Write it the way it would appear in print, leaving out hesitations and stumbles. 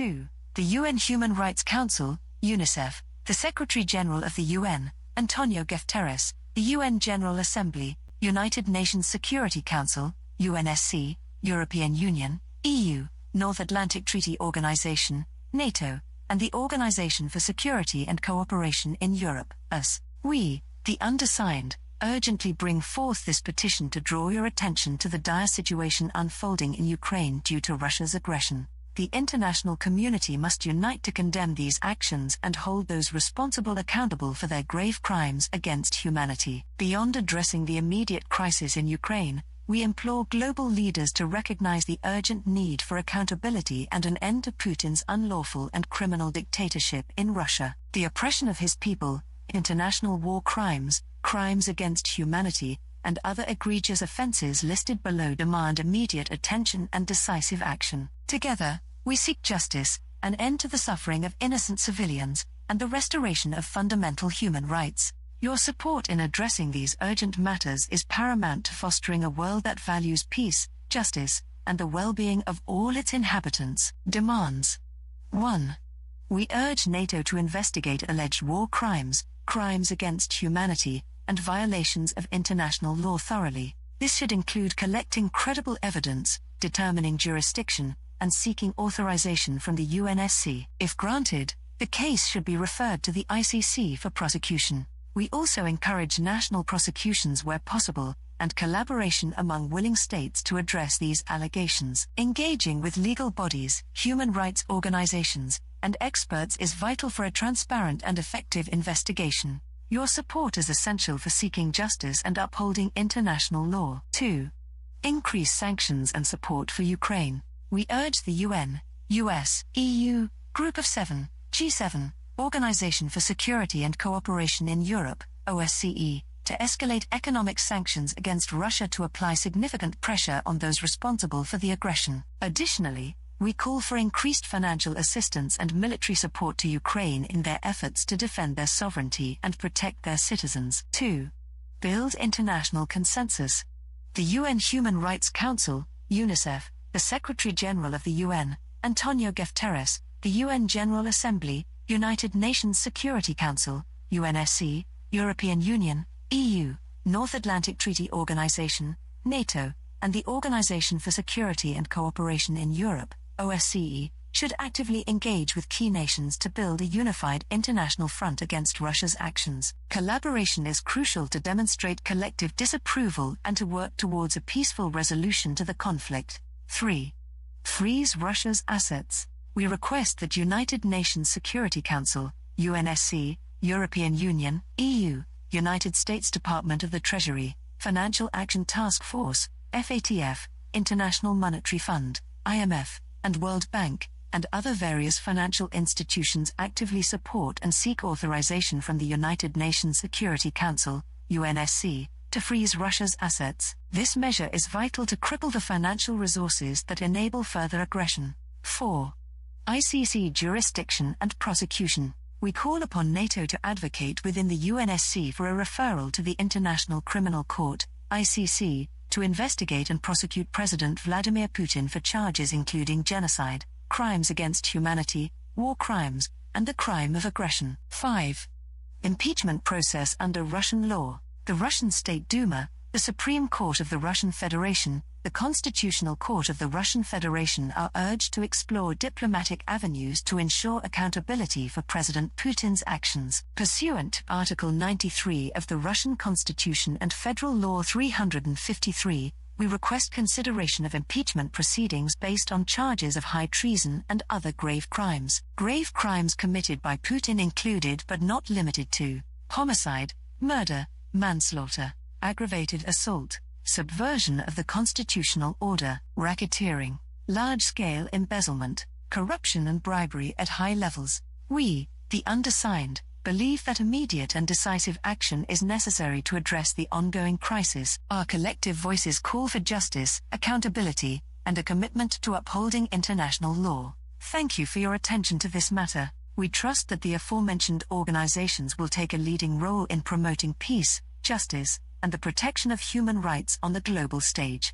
2. The UN Human Rights Council, UNICEF, the Secretary-General of the UN, Antonio Guterres, the UN General Assembly, United Nations Security Council, UNSC, European Union, EU, North Atlantic Treaty Organization, NATO, and the Organization for Security and Cooperation in Europe, US. We, the undersigned, urgently bring forth this petition to draw your attention to the dire situation unfolding in Ukraine due to Russia's aggression. The international community must unite to condemn these actions and hold those responsible accountable for their grave crimes against humanity. Beyond addressing the immediate crisis in Ukraine, we implore global leaders to recognize the urgent need for accountability and an end to Putin's unlawful and criminal dictatorship in Russia. The oppression of his people, international war crimes, crimes against humanity, and other egregious offenses listed below demand immediate attention and decisive action. Together, we seek justice, an end to the suffering of innocent civilians, and the restoration of fundamental human rights. Your support in addressing these urgent matters is paramount to fostering a world that values peace, justice, and the well-being of all its inhabitants. Demands. 1. We urge NATO to investigate alleged war crimes, crimes against humanity, and violations of international law thoroughly. This should include collecting credible evidence, determining jurisdiction, and seeking authorization from the UNSC. If granted, the case should be referred to the ICC for prosecution. We also encourage national prosecutions where possible, and collaboration among willing states to address these allegations. Engaging with legal bodies, human rights organizations, and experts is vital for a transparent and effective investigation. Your support is essential for seeking justice and upholding international law. 2. Increase sanctions and support for Ukraine. We urge the UN, US, EU, Group of 7, G7, Organization for Security and Cooperation in Europe, OSCE, to escalate economic sanctions against Russia to apply significant pressure on those responsible for the aggression. Additionally, we call for increased financial assistance and military support to Ukraine in their efforts to defend their sovereignty and protect their citizens. 2. Build international consensus. The UN Human Rights Council, UNICEF, the Secretary-General of the UN, Antonio Guterres, the UN General Assembly, United Nations Security Council, UNSC, European Union, EU, North Atlantic Treaty Organization, NATO, and the Organization for Security and Cooperation in Europe, OSCE, should actively engage with key nations to build a unified international front against Russia's actions. Collaboration is crucial to demonstrate collective disapproval and to work towards a peaceful resolution to the conflict. 3. Freeze Russia's assets. We request that United Nations Security Council, UNSC, European Union, EU, United States Department of the Treasury, Financial Action Task Force, FATF, International Monetary Fund, IMF, and World Bank, and other various financial institutions actively support and seek authorization from the United Nations Security Council, UNSC, to freeze Russia's assets. This measure is vital to cripple the financial resources that enable further aggression. 4. ICC jurisdiction and prosecution. We call upon NATO to advocate within the UNSC for a referral to the International Criminal Court, ICC, to investigate and prosecute President Vladimir Putin for charges including genocide, crimes against humanity, war crimes, and the crime of aggression. 5. Impeachment process under Russian law. The Russian State Duma, the Supreme Court of the Russian Federation, the Constitutional Court of the Russian Federation are urged to explore diplomatic avenues to ensure accountability for President Putin's actions. Pursuant to Article 93 of the Russian Constitution and Federal Law 353, we request consideration of impeachment proceedings based on charges of high treason and other grave crimes. Grave crimes committed by Putin included but not limited to homicide, murder, manslaughter, aggravated assault, subversion of the constitutional order, racketeering, large-scale embezzlement, corruption and bribery at high levels. We, the undersigned, believe that immediate and decisive action is necessary to address the ongoing crisis. Our collective voices call for justice, accountability, and a commitment to upholding international law. Thank you for your attention to this matter. We trust that the aforementioned organizations will take a leading role in promoting peace, justice, and the protection of human rights on the global stage.